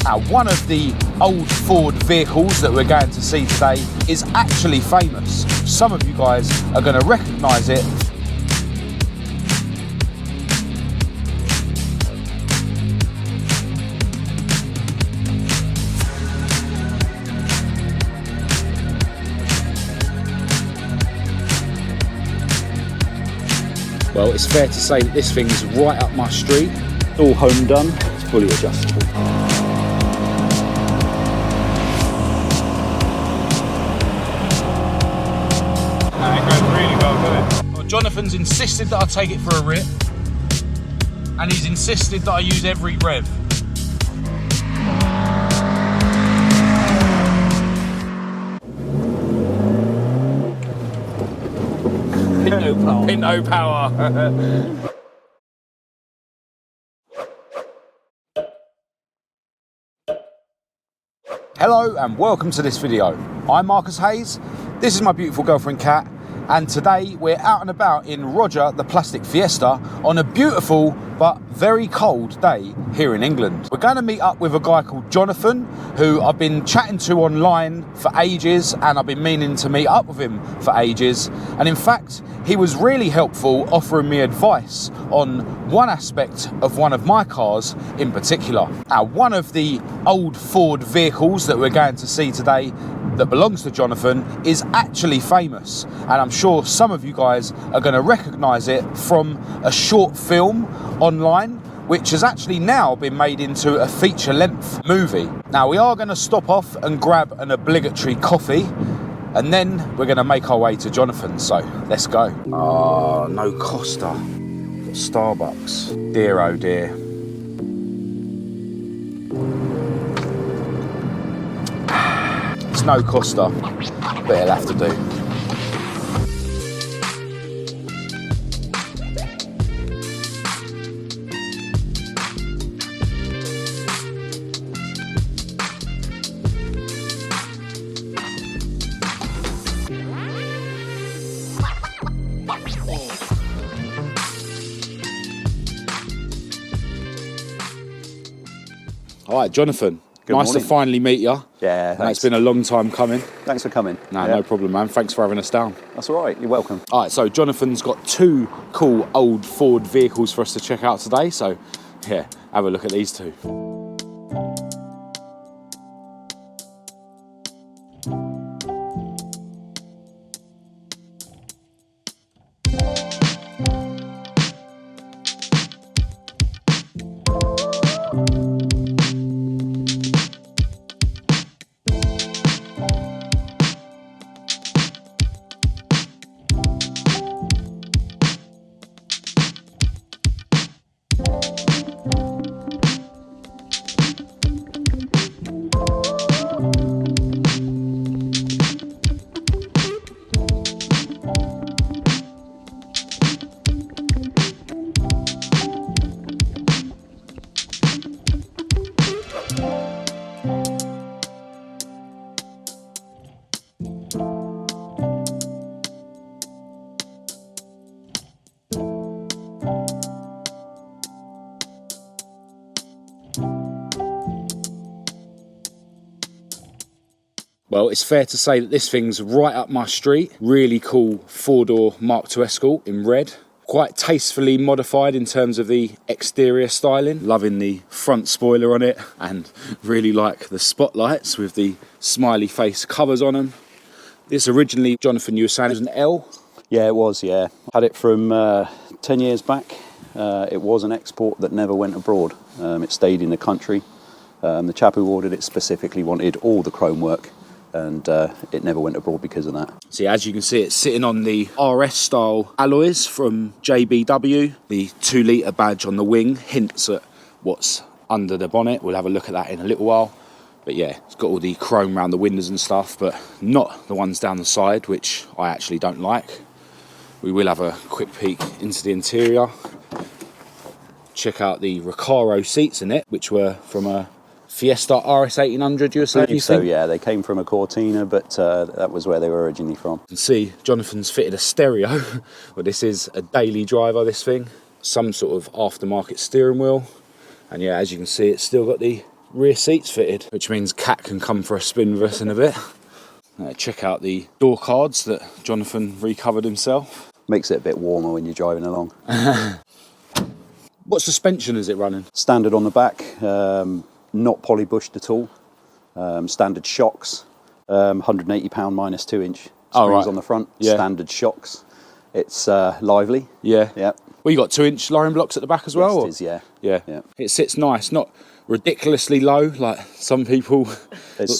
Now, one of the old Ford vehicles that we're going to see today is actually famous. Some of you guys are going to recognise it. Well, it's fair to say that this thing's right up my street. All home done, it's fully adjustable. It goes really well, doesn't it? Well, Jonathan's insisted that I take it for a rip, and he's insisted that I use every rev. Pinto power. Pinto power. Hello and welcome to this video. I'm Marcus Hayes, this is my beautiful girlfriend Kat, and today we're out and about in Roger the Plastic Fiesta on a beautiful but very cold day here in England. We're going to meet up with a guy called Jonathan, who I've been chatting to online for ages, and I've been meaning to meet up with him for ages. And in fact, he was really helpful, offering me advice on one aspect of one of my cars in particular. Now, one of the old Ford vehicles that we're going to see today that belongs to Jonathan is actually famous, and I'm sure some of you guys are going to recognise it from a short film online, which has actually now been made into a feature-length movie. Now, we are going to stop off and grab an obligatory coffee, and then we're going to make our way to Jonathan, so let's go. Oh, no Costa. Got Starbucks. Dear, oh dear. It's no Costa, but it'll have to do. All right, Jonathan. Nice to finally meet you. Yeah, thanks. It's been a long time coming. Thanks for coming. No problem, man. Thanks for having us down. That's all right, you're welcome. All right, so Jonathan's got two cool old Ford vehicles for us to check out today. So, yeah, have a look at these two. Well, it's fair to say that this thing's right up my street. Really cool four-door Mk2 Escort in red. Quite tastefully modified in terms of the exterior styling. Loving the front spoiler on it, and really like the spotlights with the smiley face covers on them. This originally, Jonathan, you were saying, was an L? Yeah, it was, yeah. Had it from 10 years back. It was an export that never went abroad. It stayed in the country. The chap who ordered it specifically wanted all the chrome work, and it never went abroad because of that. See, as you can see, it's sitting on the RS style alloys from JBW. The 2 litre badge on the wing hints at what's under the bonnet. We'll have a look at that in a little while. But yeah, it's got all the chrome around the windows and stuff, but not the ones down the side, which I actually don't like. We will have a quick peek into the interior. Check out the Recaro seats in it, which were from a Fiesta RS 1800, you were saying? So yeah, they came from a Cortina, but that was where they were originally from. You can see Jonathan's fitted a stereo. Well, this is a daily driver, this thing. Some sort of aftermarket steering wheel. And yeah, as you can see, it's still got the rear seats fitted, which means Kat can come for a spin with us in a bit. Check out the door cards that Jonathan recovered himself. Makes it a bit warmer when you're driving along. What suspension is it running? Standard on the back, not polybushed at all. Standard shocks, £180 minus 2-inch springs on the front. Yeah. Standard shocks. It's lively. Yeah. Yeah. Well, you got 2-inch lowering blocks at the back as well? Yes, it is, yeah. Yeah. It sits nice, not ridiculously low like some people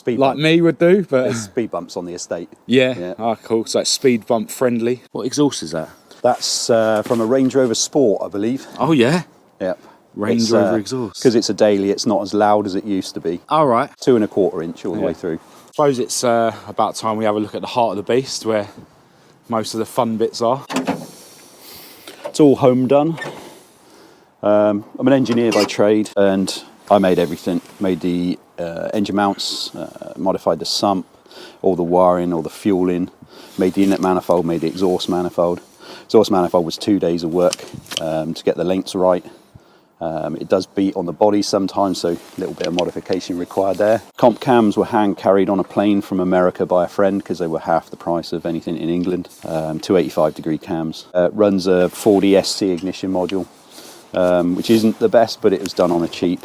like me would do, but there's speed bumps on the estate. Yeah. Oh, cool. So it's speed bump friendly. What exhaust is that? That's from a Range Rover Sport, I believe. Oh yeah. Yep. Range Rover exhaust. Because it's a daily, it's not as loud as it used to be. All right. 2¼ inch all the way through. I suppose it's about time we have a look at the heart of the beast, where most of the fun bits are. It's all home done. I'm an engineer by trade, and I made everything. Made the engine mounts, modified the sump, all the wiring, all the fueling, made the inlet manifold, made the exhaust manifold. Exhaust manifold was 2 days of work to get the lengths right. It does beat on the body sometimes, so a little bit of modification required there. Comp cams were hand carried on a plane from America by a friend because they were half the price of anything in England. 285-degree cams. Runs a 4D SC ignition module, which isn't the best, but it was done on a cheap.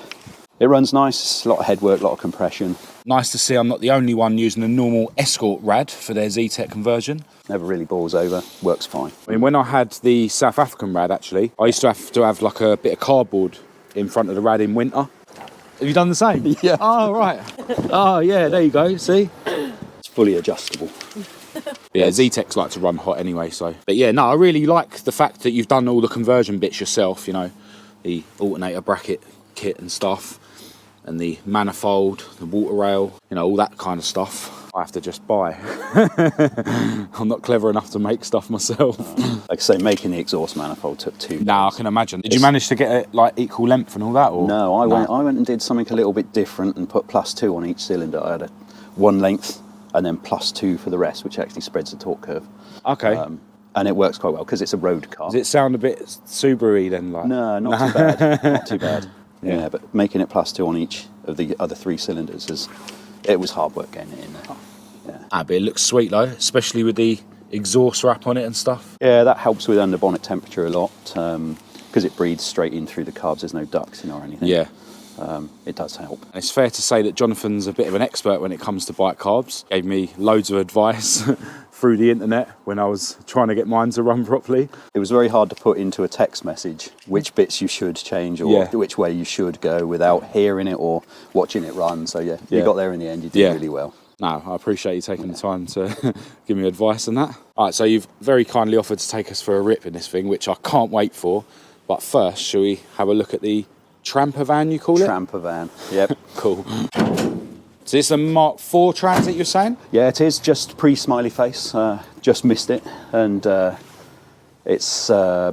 It runs nice, a lot of headwork, a lot of compression. Nice to see I'm not the only one using a normal Escort rad for their Zetec conversion. Never really balls over, works fine. I mean, when I had the South African rad, actually, I used to have like a bit of cardboard in front of the rad in winter. Have you done the same? Yeah. Oh, right. Oh, yeah, there you go, see? It's fully adjustable. Yeah, Zetecs like to run hot anyway, so. But yeah, no, I really like the fact that you've done all the conversion bits yourself, you know, the alternator bracket kit and stuff, and the manifold, the water rail, you know, all that kind of stuff. I have to just buy. I'm not clever enough to make stuff myself. Like I say, making the exhaust manifold took 2 days. No, I can imagine. Did you manage to get it like equal length and all that? Or? No, I went and did something a little bit different and put +2 on each cylinder. I had a 1 length and then +2 for the rest, which actually spreads the torque curve. Okay. And it works quite well because it's a road car. Does it sound a bit Subaru-y then? Like? No, not too bad. Not too bad. Yeah, but making it +2 on each of the other 3 cylinders it was hard work getting it in there. Yeah. But it looks sweet though, especially with the exhaust wrap on it and stuff. Yeah, that helps with under bonnet temperature a lot because it breathes straight in through the carbs. There's no ducts or anything. Yeah. It does help. And it's fair to say that Jonathan's a bit of an expert when it comes to bike carbs. Gave me loads of advice through the internet when I was trying to get mine to run properly. It was very hard to put into a text message which bits you should change or which way you should go without hearing it or watching it run. So you got there in the end. You did really well. No, I appreciate you taking the time to give me advice on that. All right, so you've very kindly offered to take us for a rip in this thing, which I can't wait for. But first, shall we have a look at the tramper van, you call it? Tramper van, yep. Cool. So this is a Mark IV Transit, you're saying? Yeah, it is, just pre-smiley face, just missed it. And it's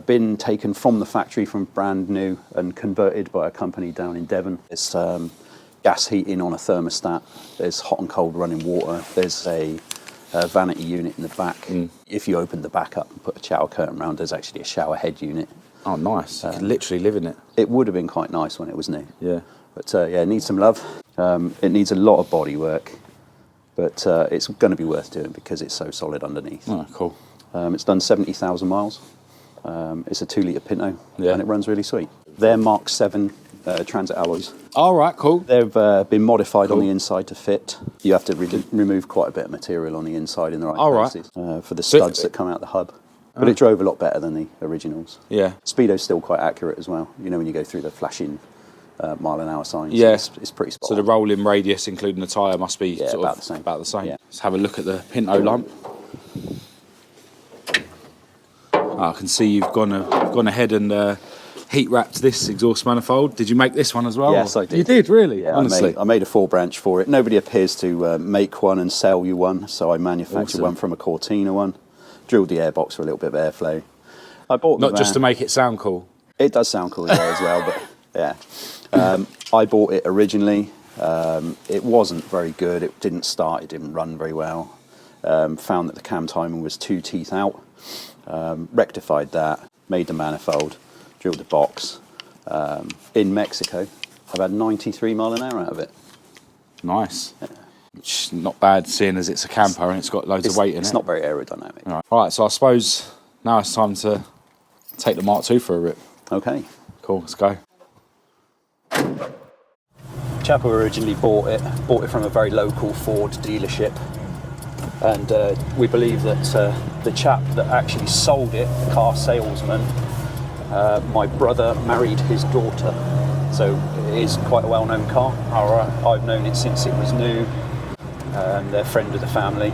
been taken from the factory from brand new and converted by a company down in Devon. It's gas heating on a thermostat, there's hot and cold running water, there's a vanity unit in the back. If you open the back up and put a shower curtain around, there's actually a shower head unit. Oh, nice. You could literally live in it. It would have been quite nice when it was new. Yeah. But it needs some love. It needs a lot of body work, but it's going to be worth doing because it's so solid underneath. Oh, cool. It's done 70,000 miles. It's a 2-litre Pinto, and it runs really sweet. They're Mark 7 transit alloys. All right, cool. They've been modified on the inside to fit. You have to remove quite a bit of material on the inside in the right places for the studs that come out the hub. But it drove a lot better than the originals. Yeah. Speedo's still quite accurate as well. You know, when you go through the flashing mile-an-hour signs, it's pretty spot on. So the rolling radius, including the tyre, must be sort about of the same. About the same. Yeah. Let's have a look at the Pinto lump. I can see you've gone ahead and heat wrapped this exhaust manifold. Did you make this one as well? Yes, I did. You did, really? Yeah, honestly. I made a 4-branch for it. Nobody appears to make one and sell you one, so I manufactured one from a Cortina one. Drilled the airbox for a little bit of airflow. I bought the Not just to make it sound cool. It does sound cool as well, but yeah. I bought it originally. It wasn't very good. It didn't start. It didn't run very well. Found that the cam timing was 2 teeth out. Rectified that. Made the manifold. Drilled the box in Mexico. I've had 93 mile an hour out of it. Nice. Yeah. Which is not bad, seeing as it's a camper and it's got loads of weight in it. It's not very aerodynamic. All right, so I suppose now it's time to take the Mark II for a rip. Okay. Cool, let's go. Chap who originally bought it from a very local Ford dealership, and we believe that the chap that actually sold it, the car salesman, my brother married his daughter, so it is quite a well-known car. All right. I've known it since it was new. They're a friend of the family.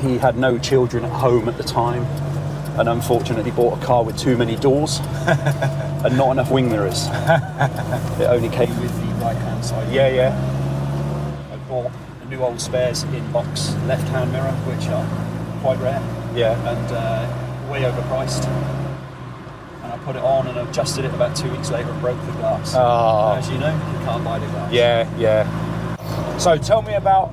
He had no children at home at the time, and unfortunately bought a car with too many doors and not enough wing mirrors. It only came with the right-hand side. Yeah. I bought a new old spares in-box left-hand mirror, which are quite rare. Yeah. And way overpriced. And I put it on and adjusted it about 2 weeks later and broke the glass. Oh. As you know, you can't buy the glass. Yeah. So tell me about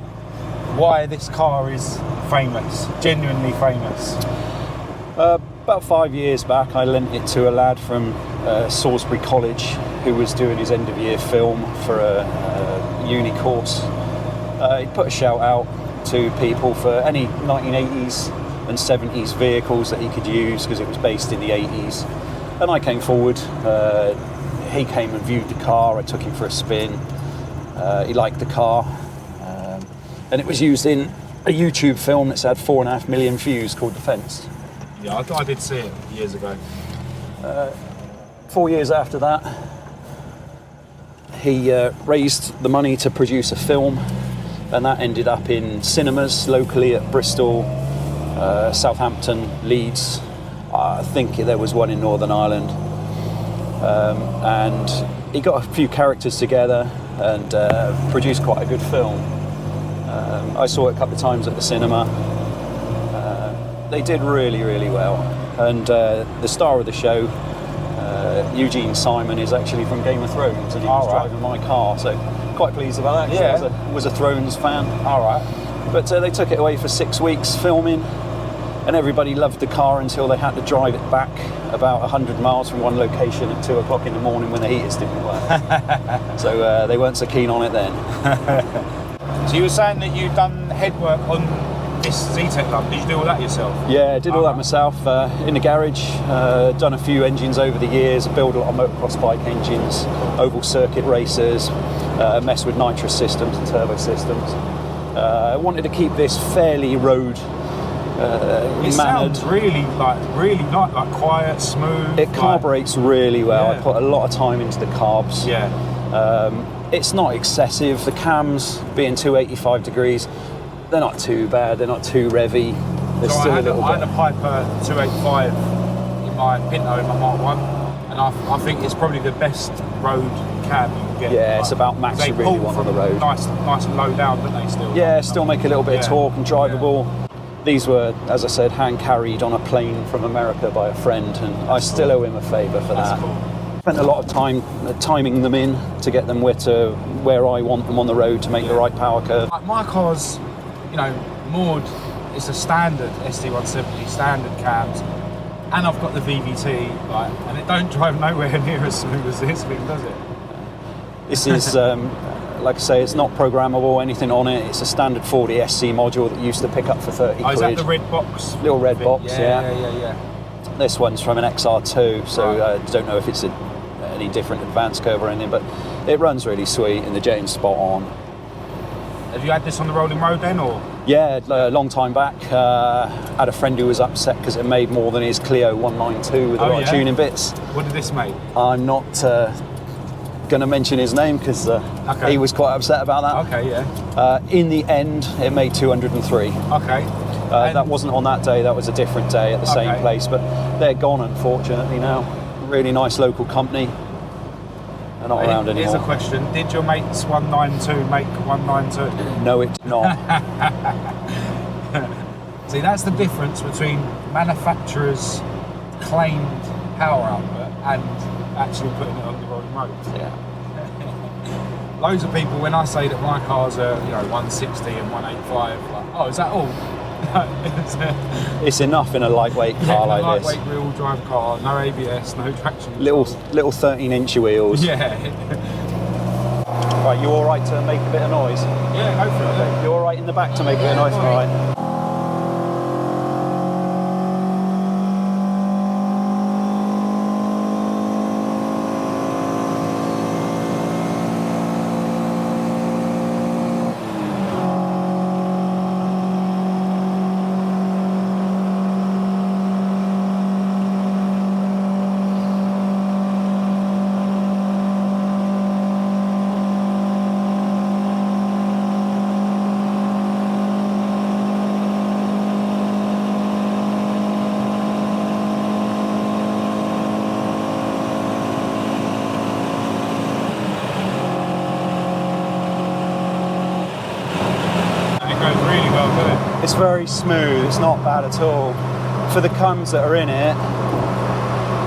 why this car is famous, genuinely famous. About 5 years back, I lent it to a lad from Salisbury College who was doing his end of year film for a uni course. He put a shout out to people for any 1980s and 70s vehicles that he could use because it was based in the 80s. And I came forward. He came and viewed the car. I took him for a spin. He liked the car. And it was used in a YouTube film that's had 4.5 million views called The Fence. Yeah, I did see it years ago. 4 years after that, he raised the money to produce a film, and that ended up in cinemas locally at Bristol, Southampton, Leeds. I think there was one in Northern Ireland. And he got a few characters together and produced quite a good film. I saw it a couple of times at the cinema. They did really, really well. And the star of the show, Eugene Simon, is actually from Game of Thrones, and he was driving my car, so quite pleased about that. Yeah. I was a Thrones fan. All right. But they took it away for 6 weeks filming, and everybody loved the car until they had to drive it back about 100 miles from one location at 2 o'clock in the morning when the heaters didn't work. So they weren't so keen on it then. So you were saying that you'd done headwork on this Zetec lamp. Did you do all that yourself? Yeah, I did all that myself in the garage. Done a few engines over the years, built a lot of motocross bike engines, oval circuit racers, messed with nitrous systems and turbo systems. I wanted to keep this fairly road It mannered. sounds really not like quiet, smooth. It carburetes really well. Yeah. I put a lot of time into the carbs. Yeah. It's not excessive. The cams, being 285 degrees, they're not too bad. They're not too revvy. They're So still I a little had bit. a Piper 285 in my Pinto in my Mark 1, and I think it's probably the best road cab you can get. Yeah, it's about max they you really pull want on the from road. Nice and low down, don't they? Still. Yeah, still make a little bit of Yeah. torque and drivable. These were, as I said, hand carried on a plane from America by a friend, and I still owe him a favour for That's that. cool. Spent a lot of time timing them in to get them where I want them on the road to make the right power curve. Like my car's, moored. It's a standard ST170 standard cabs, and I've got the VVT, and it don't drive nowhere near as smooth as this thing, does it? This is, like I say, it's not programmable, anything on it. It's a standard 40 SC module that used to pick up for 30 Oh, is quid. that the red box? Little red thing? box, yeah. Yeah. This one's from an XR2, so Right. I don't know if it's any different advanced curve or anything, but it runs really sweet and the jetting's spot on. Have you had this on the rolling road then, or? Yeah, a long time back, had a friend who was upset because it made more than his Clio 192 with a lot of tuning bits. What did this make? I'm not going to mention his name because he was quite upset about that. Okay, yeah. In the end, it made 203. Okay. That wasn't on that day, that was a different day at the same Okay. place, but they're gone unfortunately now. Really nice local company. They're not around anymore. Here's a question. Did your mate's 192 make 192? No, it's not. See, that's the difference between manufacturers' claimed power output and actually putting it on the rolling road. Yeah. Loads of people, when I say that my cars are 160 and 185, like, oh, is that all? It's enough in a lightweight car like this. Lightweight real drive car, no ABS, no traction. Little 13-inch wheels. Yeah. Right, you all right to make a bit of noise? Yeah, go for it. Okay. You all right in the back to make a bit of noise? All right. It's very smooth, it's not bad at all. For the cums that are in it,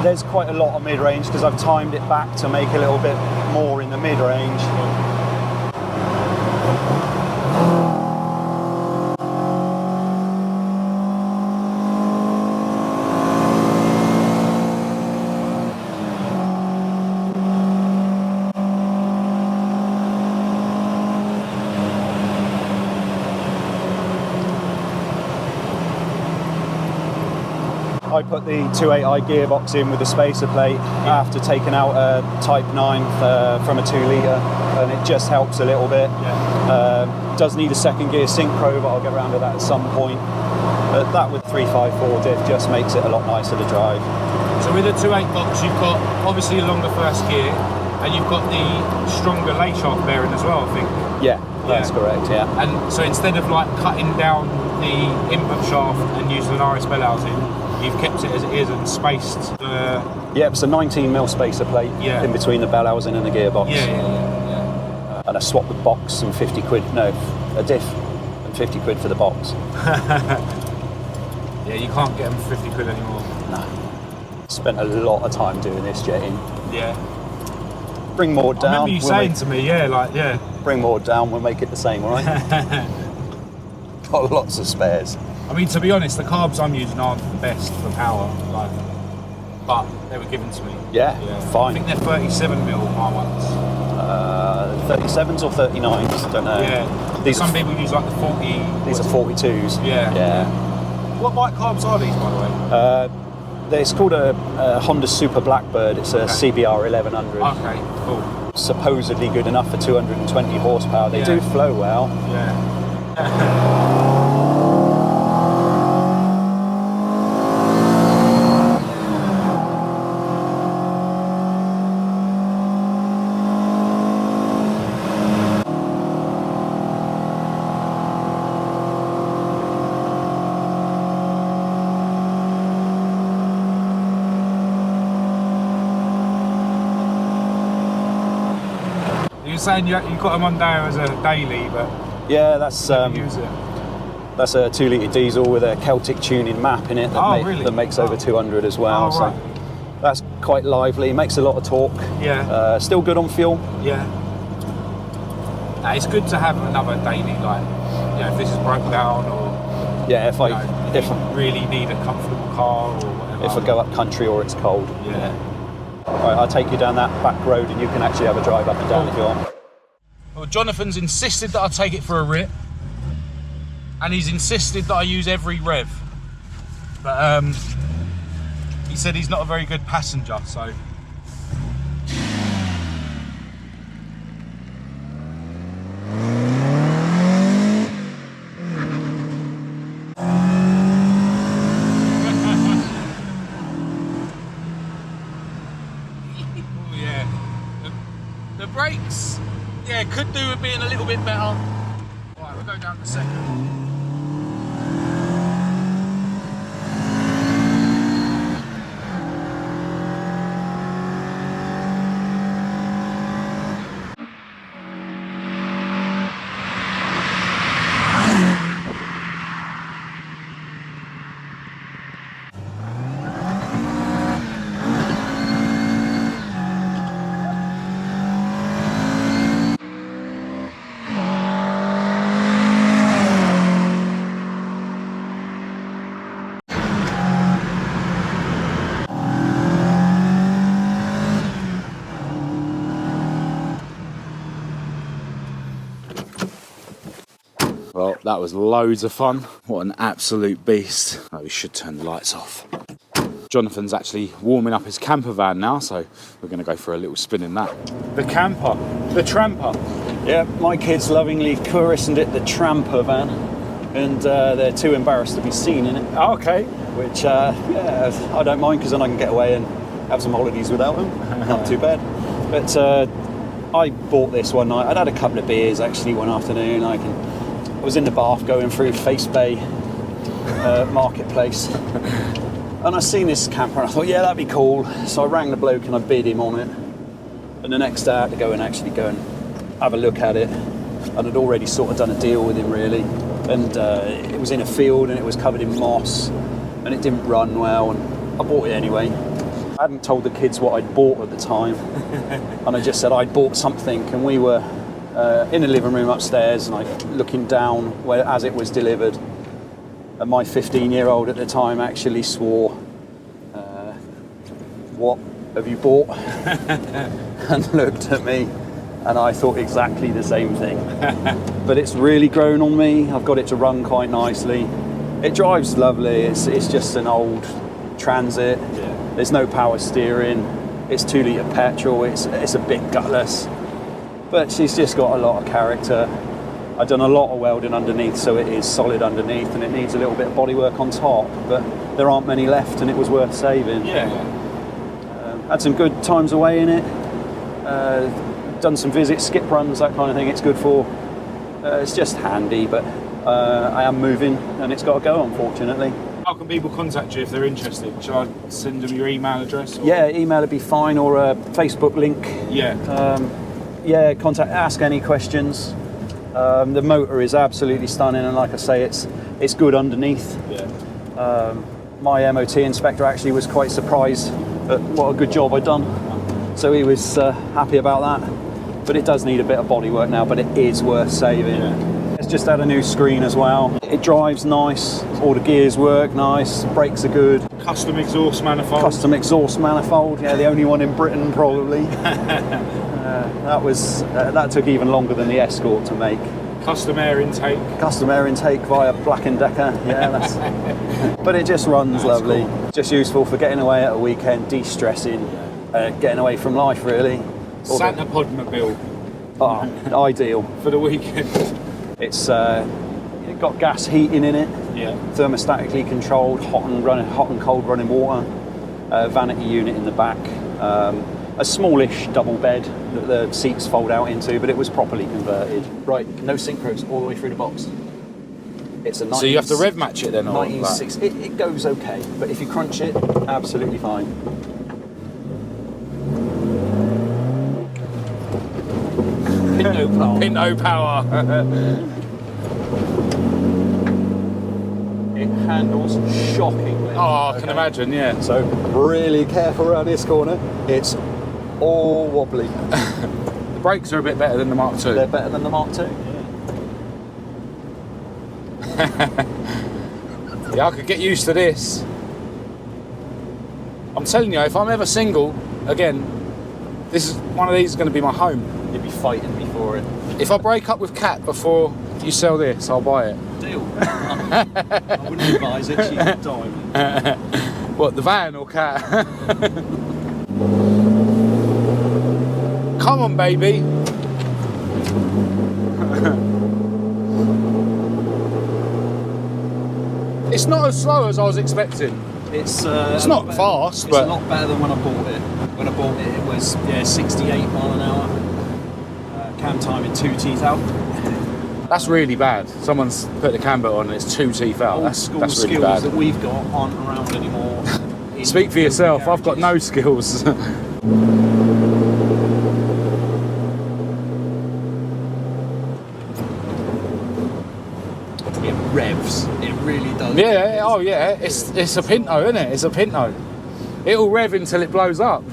there's quite a lot of mid-range because I've timed it back to make a little bit more in the mid-range. I put the 2.8i gearbox in with the spacer plate after taking out a Type 9 from a 2 litre, and it just helps a little bit. Does need a second gear synchro, but I'll get around to that at some point. But that with 354 diff just makes it a lot nicer to drive. So with the 2.8 box, you've got obviously a longer first gear, and you've got the stronger lay shaft bearing as well, I think. Yeah, that's correct, yeah. And so instead of like cutting down the input shaft and using an RS bell housing, you've kept it as it is and spaced the... Yeah, it's a 19mm spacer plate in between the bell housing and the gearbox. And I swapped the box and 50 quid, no, a diff and 50 quid for the box. Yeah, you can't get them for 50 quid anymore. No. Spent a lot of time doing this jetting. Yeah. Bring more down. I remember you saying to me, bring more down, we'll make it the same, all right? Got lots of spares. I mean, to be honest, the carbs I'm using aren't the best for power, but they were given to me. Yeah, fine. I think they're 37mm my ones. 37s or 39s, don't know. Yeah. Some people use like the 40. These are 42s. Yeah. What bike carbs are these, by the way? It's called a Honda Super Blackbird. It's a CBR 1100. Okay, cool. Supposedly good enough for 220 horsepower. They do flow well. Yeah. You're saying you got them on there as a daily, but yeah, that's use it. That's a 2 litre diesel with a Celtic tuning map in it that makes over 200 as well. Oh, right. So that's quite lively. Makes a lot of torque. Yeah. Still good on fuel. Yeah. Nah, it's good to have another daily, if this is broken down or if you really need a comfortable car or whatever. If I go up country or it's cold. Yeah. Right, I'll take you down that back road and you can actually have a drive up and down if you want. Well, Jonathan's insisted that I take it for a rip, and he's insisted that I use every rev. But he said he's not a very good passenger, so... The brakes, could do with being a little bit better. Right, we'll go down to second. That was loads of fun. What an absolute beast. Oh, we should turn the lights off. Jonathan's actually warming up his camper van now, so we're going to go for a little spin in that. The camper, the tramper. Yeah, my kids lovingly christened it the tramper van, and they're too embarrassed to be seen in it. Oh, okay. Which, yeah, I don't mind, because then I can get away and have some holidays without them. Not too bad. But I bought this one night. I'd had a couple of beers actually one afternoon. I was in the bath going through Face Bay Marketplace. And I seen this camper and I thought, yeah, that'd be cool. So I rang the bloke and I bid him on it. And the next day I had to go and have a look at it. And I'd already sort of done a deal with him, really. And it was in a field and it was covered in moss and it didn't run well, and I bought it anyway. I hadn't told the kids what I'd bought at the time. And I just said I'd bought something, and we were in the living room upstairs and looking down as it was delivered. And my 15-year-old at the time actually swore, what have you bought? And looked at me, and I thought exactly the same thing. But it's really grown on me. I've got it to run quite nicely. It drives lovely. It's just an old Transit. Yeah. There's no power steering. It's 2 litre petrol. It's a bit gutless. But she's just got a lot of character. I've done a lot of welding underneath, so it is solid underneath, and it needs a little bit of bodywork on top, but there aren't many left, and it was worth saving. Yeah. Had some good times away in it. Done some visits, skip runs, that kind of thing. It's good for. It's just handy, but I am moving, and it's got to go, unfortunately. How can people contact you if they're interested? Shall I send them your email address? Or? Yeah, email would be fine, or a Facebook link. Yeah. Yeah, ask any questions. The motor is absolutely stunning, and like I say, it's good underneath. Yeah. My MOT inspector actually was quite surprised at what a good job I'd done, so he was happy about that. But it does need a bit of bodywork now, but it is worth saving. Yeah. It's just had a new screen as well. It drives nice, all the gears work nice, brakes are good. Custom exhaust manifold. Custom exhaust manifold, yeah, the only one in Britain probably. That took even longer than the Escort to make. Custom air intake. Custom air intake via Black & Decker, yeah. But it just runs lovely. Cool. Just useful for getting away at a weekend, de-stressing, getting away from life really. Santa Podmobile. Oh, ideal. For the weekend. It's got gas heating in it. Yeah. Thermostatically controlled, hot and cold running water. Vanity unit in the back. A smallish double bed that the seats fold out into, but it was properly converted. Right, no synchros all the way through the box. It's a so you have to rev match it then? 1960. It goes okay, but if you crunch it, absolutely fine. Pinto power. Pinto power. It handles shockingly. Oh, I can imagine, yeah. So really careful around this corner. It's all wobbly. The brakes are a bit better than the Mark II. They're better than the Mark II. Yeah, I could get used to this. I'm telling you, if I'm ever single again, this is one of these is going to be my home. You'd be fighting me for it. If I break up with Kat before you sell this, I'll buy it. Deal. I wouldn't advise it. She's a diamond. What, the van or Kat? Come on, baby. It's not as slow as I was expecting. It's not fast, but it's a lot better than when I bought it. When I bought it, it was 68 mile an hour. Cam time in 2 teeth out. That's really bad. Someone's put the camber on and it's 2 teeth out. That's really skills bad. That we've got aren't around anymore. Speak for yourself. I've got no skills. It revs. It really does. Yeah. Oh yeah. It's a Pinto, isn't it? It's a Pinto. It'll rev until it blows up.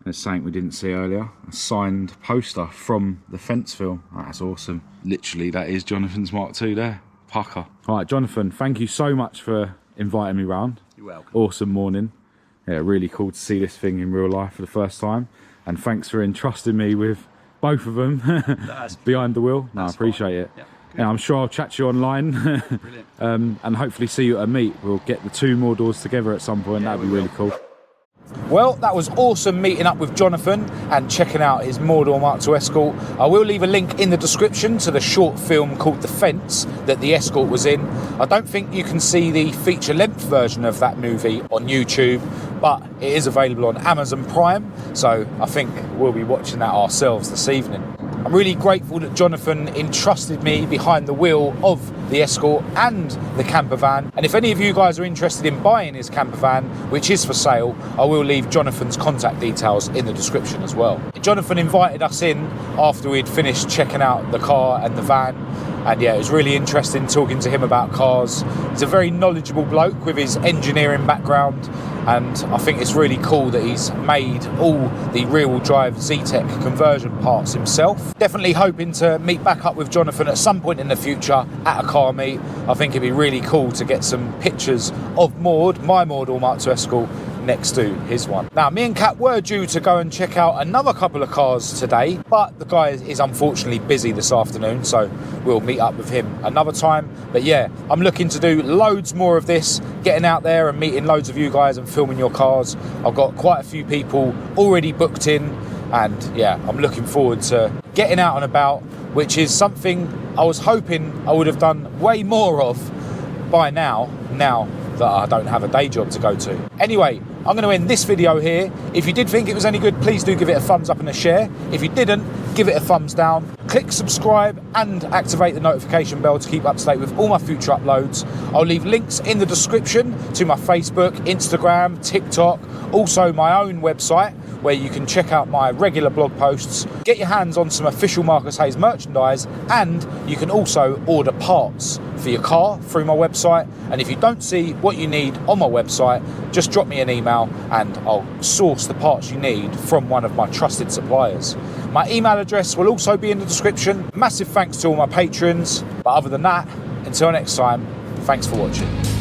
There's something we didn't see earlier. A signed poster from the Fenceville. That's awesome. Literally, that is Jonathan's Mark II there. Pucker. All right, Jonathan, thank you so much for inviting me round. You're welcome. Awesome morning. Yeah, really cool to see this thing in real life for the first time. And thanks for entrusting me with both of them behind the wheel. No, I appreciate it. Yeah, Yeah, I'm sure I'll chat to you online. And hopefully see you at a meet. We'll get the 2 more doors together at some point. That'd be really cool. Well, that was awesome meeting up with Jonathan and checking out his Mordor Mk2 Escort. I will leave a link in the description to the short film called The Fence that the Escort was in. I don't think you can see the feature-length version of that movie on YouTube, but it is available on Amazon Prime, so I think we'll be watching that ourselves this evening. I'm really grateful that Jonathan entrusted me behind the wheel of the Escort and the camper van. And if any of you guys are interested in buying his camper van, which is for sale, I will leave Jonathan's contact details in the description as well. Jonathan invited us in after we'd finished checking out the car and the van. And yeah, it was really interesting talking to him about cars. He's a very knowledgeable bloke with his engineering background. And I think it's really cool that he's made all the rear-wheel drive Zetec conversion parts himself. Definitely hoping to meet back up with Jonathan at some point in the future at a car meet. I think it'd be really cool to get some pictures of Maud, my Mordor Mk2 Escort, next to his one. Now, me and Kat were due to go and check out another couple of cars today, but the guy is unfortunately busy this afternoon, so we'll meet up with him another time. But yeah, I'm looking to do loads more of this, getting out there and meeting loads of you guys and filming your cars. I've got quite a few people already booked in, and yeah, I'm looking forward to getting out and about, which is something I was hoping I would have done way more of by now that I don't have a day job to go to. Anyway, I'm going to end this video here. If you did think it was any good, please do give it a thumbs up and a share. If you didn't, give it a thumbs down. Click subscribe and activate the notification bell to keep up to date with all my future uploads. I'll leave links in the description to my Facebook, Instagram, TikTok, also my own website where you can check out my regular blog posts, get your hands on some official Marcus Hayes merchandise, and you can also order parts for your car through my website. And if you don't see what you need on my website, just drop me an email and I'll source the parts you need from one of my trusted suppliers. My email address will also be in the description. Massive thanks to all my patrons. But other than that, until next time, thanks for watching.